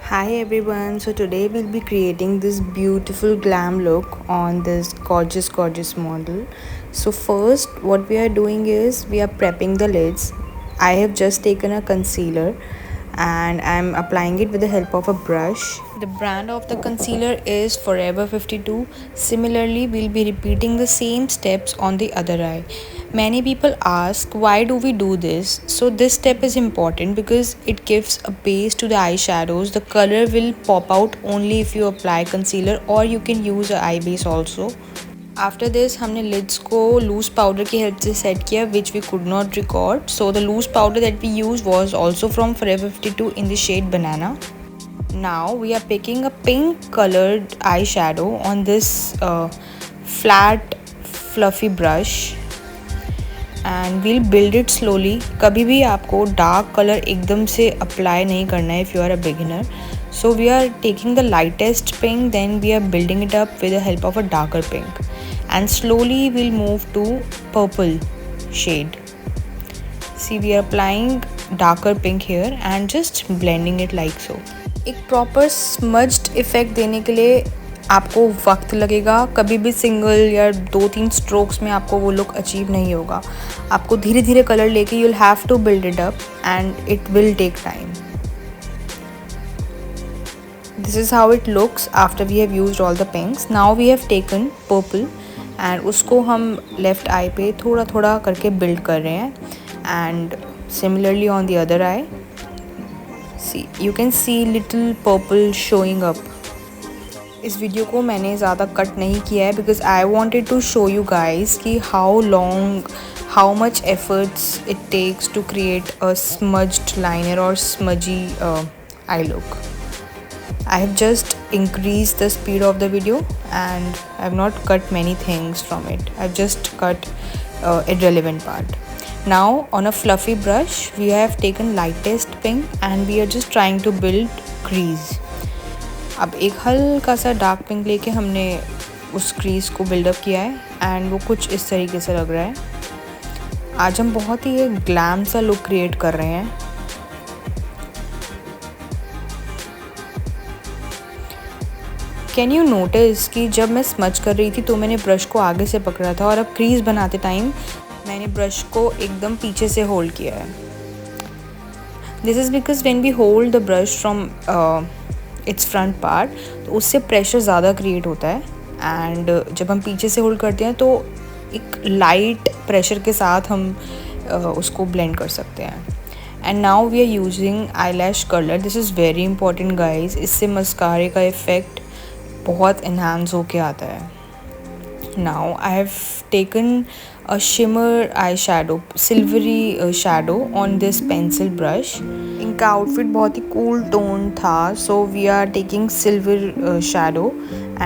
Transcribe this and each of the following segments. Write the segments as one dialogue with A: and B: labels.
A: Hi everyone, so today we'll be creating this beautiful glam look on this gorgeous model. So first what we are doing is we are prepping the lids. I have just taken a concealer and I'm applying it with the help of a brush. The brand of the concealer is Forever 52. Similarly, we'll be repeating the same steps on the other eye. Many people ask why do we do this? So this step is important because it gives a base to the eyeshadows. The color will pop out only if you apply concealer, or you can use a eye base also. After this हमने lids को loose powder की help से set किया which we could not record. So the loose powder that we use was also from Forever 52 in the shade Banana. Now we are picking a pink colored eyeshadow on this flat fluffy brush and we'll build it slowly. कभी भी आपको dark colour एकदम से apply नहीं करना है if you are a beginner. So we are taking the lightest pink, then we are building it up with the help of a darker pink, and slowly we'll move to purple shade. See, we are applying darker pink here and just blending it like so. एक proper smudged effect देने के लिए आपको वक्त लगेगा. कभी भी single या 2-3 स्ट्रोक्स में आपको वो लुक अचीव नहीं होगा. आपको धीरे धीरे कलर लेके you'll have to build it up and it will take time. This is how it looks after we have used all the pinks. Now we have taken purple and उसको हम left eye पे थोड़ा थोड़ा करके build कर रहे हैं. And similarly on the other eye, see, you can see little purple showing up. इस वीडियो को मैंने ज़्यादा कट नहीं किया है because I wanted to show you guys कि how much efforts it takes to create a smudged liner or smudgy eye look. I have just increased the speed of the video and I have not cut many things from it. I have just cut irrelevant part. Now on a fluffy brush we have taken lightest pink and we are just trying to build crease. अब एक हल्का सा dark pink लेके हमने उस crease को buildup किया है एंड वो कुछ इस तरीके से लग रहा है. आज हम बहुत ही एक ग्लैम सा लुक क्रिएट कर रहे हैं. कैन यू नोटिस कि जब मैं स्मच कर रही थी तो मैंने ब्रश को आगे से पकड़ा था और अब क्रीज बनाते टाइम मैंने ब्रश को एकदम पीछे से होल्ड किया है. This is because when we hold the brush from its front part तो उससे प्रेशर ज़्यादा क्रिएट होता है एंड जब हम पीछे से होल्ड करते हैं तो एक लाइट प्रेशर के साथ हम उसको ब्लेंड कर सकते हैं. And now we are using eye lash curler. This is very important guys. इससे मस्कारे का इफ़ेक्ट बहुत इन्हांस होके आता है. Now I have taken a shimmer eyeshadow, silvery shadow on this pencil brush. इनका आउटफिट बहुत ही कूल टोन था, so we are taking silver shadow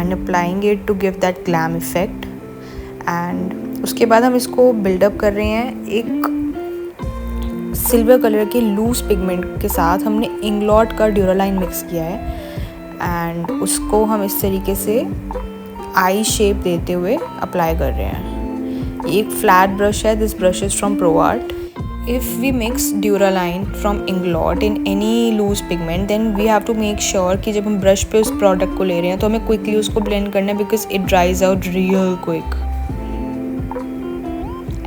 A: and applying it to give that glam effect. And उसके बाद हम इसको buildup कर रहे हैं एक सिल्वर कलर के लूज पिगमेंट के साथ. हमने इंग्लॉट का ड्यूरालाइन मिक्स किया है एंड उसको हम इस तरीके से आई शेप देते हुए अप्लाई कर रहे हैं. एक फ्लैट ब्रश है. This brush is from Pro Art. If we mix Duraline from Inglot in any loose pigment then we have to make sure कि जब हम ब्रश पे उस प्रोडक्ट को ले रहे हैं तो हमें क्विकली उसको ब्लेंड करना है because it dries out real quick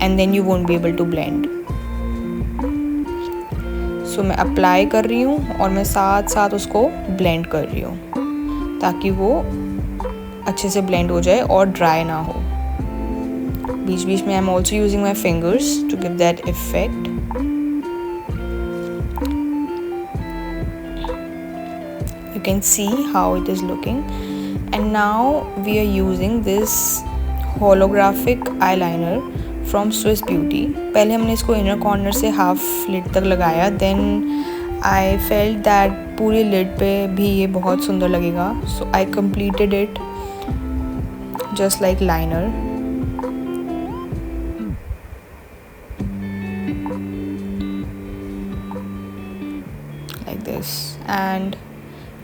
A: and then you won't be able to blend. So मैं अप्लाई कर रही हूँ और मैं साथ साथ उसको ब्लेंड कर रही हूँ ताकि वो अच्छे से ब्लेंड हो जाए और ड्राई ना हो. बीच बीच में I am also using my fingers to give that effect. You can see how it is looking. And now we are using this holographic eye liner from Swiss Beauty. पहले हमने इसको इनर कॉर्नर से half lid तक लगाया. Then I felt that पूरी lid पे भी ये बहुत सुंदर लगेगा. So I completed it just like liner. And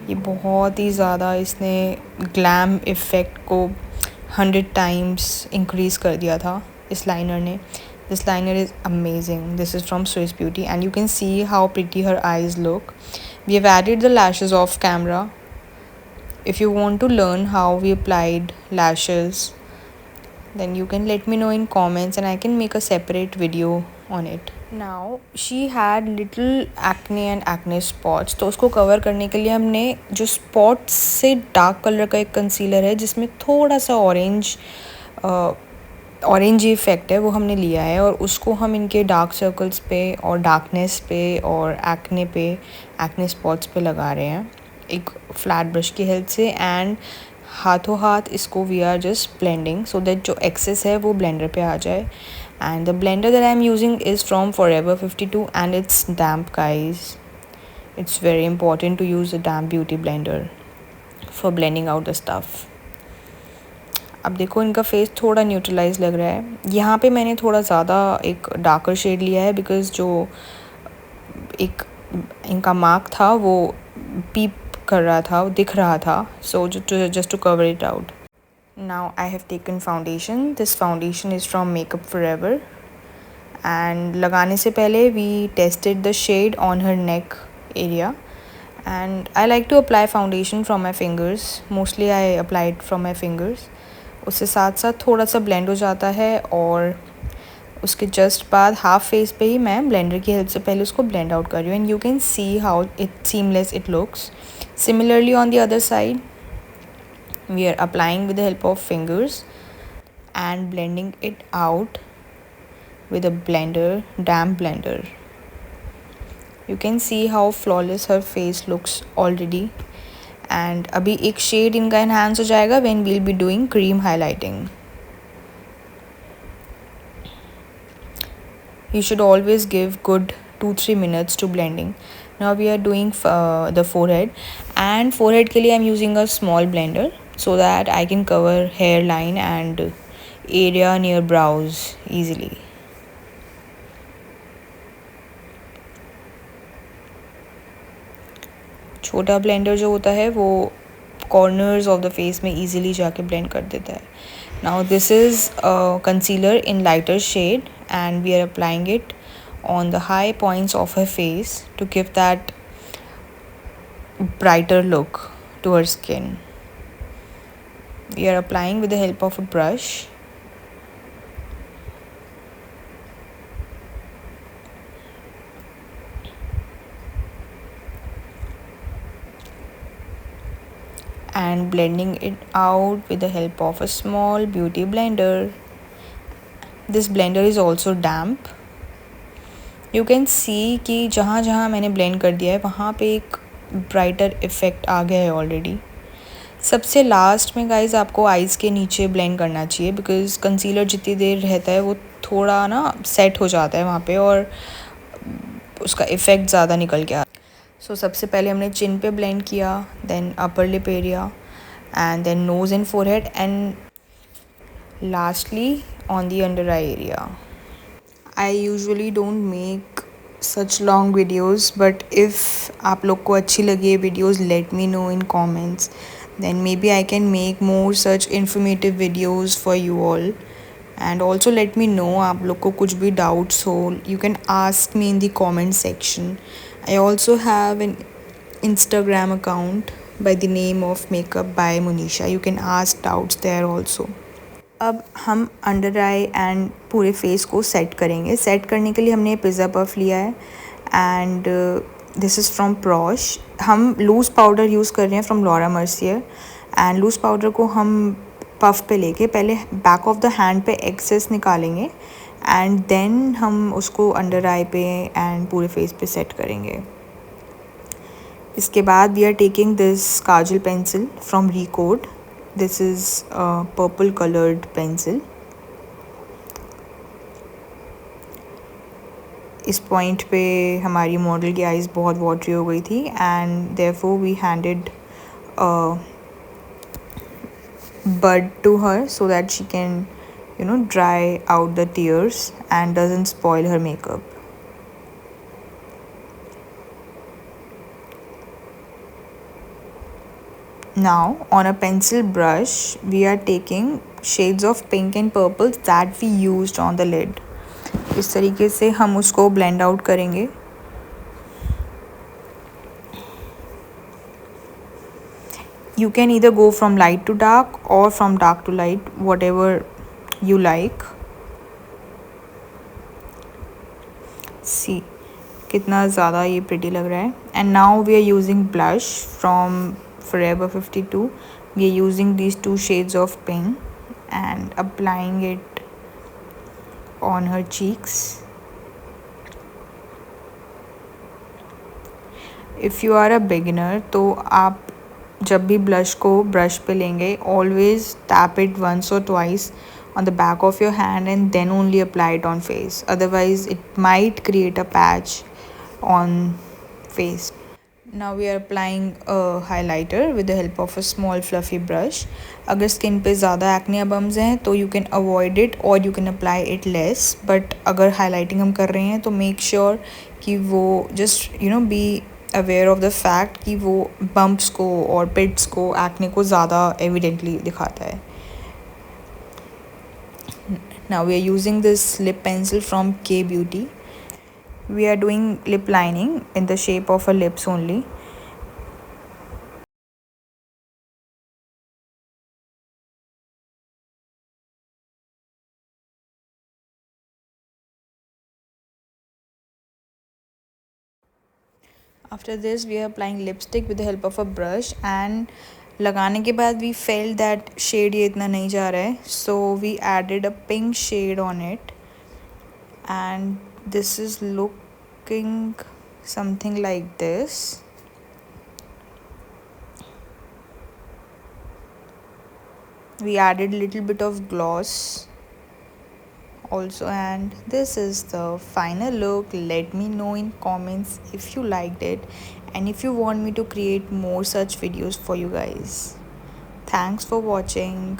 A: ये बहुत ही ज़्यादा इसने ग्लैम इफ़ेक्ट को 100 टाइम्स इंक्रीज़ कर दिया था इस लाइनर ने. This liner is amazing. This is from Swiss Beauty and you can see how pretty her eyes look. We have added the lashes off camera. If you want to learn how we applied lashes, then you can let me know in comments and I can make a separate video on it. Now she had little acne and acne spots, तो उसको cover करने के लिए हमने जो spots से dark colour का एक कंसीलर है जिसमें थोड़ा सा ऑरेंज इफेक्ट है वो हमने लिया है, और उसको हम इनके डार्क सर्कल्स पे और डार्कनेस पे और एक्ने स्पॉट्स पे लगा रहे हैं एक फ्लैट ब्रश की हेल्प से। एंड हाथों हाथ इसको we are just blending so that जो एक्सेस है वो ब्लेंडर पे आ जाए। And the blender that I am using is from Forever 52 and it's damp guys. It's very important to use the damp beauty blender for blending out the stuff. अब देखो इनका face थोड़ा neutralise लग रहा है। यहाँ पे मैंने थोड़ा ज़्यादा एक डार्कर शेड लिया है बिकॉज़ जो एक इनका मार्क था वो पीप कर रहा था, दिख रहा था, so just to cover it out. Now I have taken foundation. This foundation is from Makeup Forever and लगाने से पहले we tested the shade on her neck area and I like to apply foundation from my fingers. Mostly I applied from my fingers. उससे साथ साथ थोड़ा सा blend हो जाता है और उसके जस्ट बाद हाफ फेस पे ही मैं ब्लेंडर की हेल्प से पहले उसको ब्लेंड आउट कर रही हूँ and you can see how it seamless it looks. Similarly on the other side we are applying with the help of fingers and blending it out with a blender, damp blender. You can see how flawless her face looks already. And अभी एक shade इनका enhance हो जाएगा when we'll be doing cream highlighting. You should always give good 2-3 minutes to blending. Now we are doing the forehead, and forehead के लिए I'm using a small blender so that I can cover hairline and area near brows easily. छोटा blender जो होता है वो corners of the face में easily जाके blend कर देता है। Now this is concealer in lighter shade and we are applying it on the high points of her face to give that brighter look to her skin. We are applying with the help of a brush and blending it out with the help of a small beauty blender. This blender is also damp. You can see कि जहाँ जहाँ मैंने blend कर दिया है वहाँ पे एक brighter effect आ गया है already. सबसे लास्ट में गाइज आपको आइज़ के नीचे ब्लेंड करना चाहिए बिकॉज कंसीलर जितनी देर रहता है वो थोड़ा ना सेट हो जाता है वहाँ पे और उसका इफ़ेक्ट ज़्यादा निकल के आता है। सो सबसे पहले हमने चिन पे ब्लेंड किया, then upper lip area and then nose and forehead and lastly on the under eye area. I usually don't make such long videos but if आप लोग को अच्छी लगी है videos let me know in comments, then maybe I can make more such informative videos for you all. And also let me know आप लोग को कुछ भी doubts हो, you can ask me in the comment section. I also have an Instagram account by the name of Makeup by Monisha. You can ask doubts there also. अब हम under eye and पूरे face को set करेंगे। Set करने के लिए हमने पिज़्ज़ा पफ लिया है एंड दिस इज़ फ्रॉम प्रॉश। हम लूज़ पाउडर यूज़ कर रहे हैं from Laura Mercier and loose powder को हम पफ पे लेके पहले बैक ऑफ द हैंड पे एक्सेस निकालेंगे एंड देन हम उसको अंडर आई पे एंड पूरे फेस पे सेट करेंगे। इसके बाद we are taking this kajal pencil from Recode. This is purple coloured pencil. इस पॉइंट पे हमारी मॉडल की आइज़ बहुत वाटरी हो गई थी and therefore we handed bud to her so that she can dry out the tears and doesn't spoil her makeup. Now on a pencil brush we are taking shades of pink and purple that we used on the lid. इस तरीके से हम उसको blend out करेंगे। You can either go from light to dark or from dark to light, whatever you like. See कितना ज़्यादा ये pretty लग रहा है. And now we are using blush from Forever 52. We are using these two shades of pink and applying it on her cheeks. If you are a beginner, तो आप जब भी blush को brush पे लेंगे, always tap it once or twice on the back of your hand and then only apply it on face. Otherwise, it might create a patch on face. Now we are applying a highlighter with the help of a small fluffy brush. अगर skin पे ज़्यादा acne bumps हैं तो you can avoid it or you can apply it less. But अगर highlighting हम कर रहे हैं तो make sure कि वो just be aware of the fact कि वो bumps को और pits को acne को ज़्यादा evidently दिखाता है. Now we are using this lip pencil from K Beauty. We are doing lip lining in the shape of a lips only. After this we are applying lipstick with the help of a brush and लगाने के बाद we felt that shade ये इतना नहीं जा रहा है, so we added a pink shade on it and this is looking something like this. We added a little bit of gloss also and this is the final look. Let me know in comments if you liked it and if you want me to create more such videos for you guys. Thanks for watching.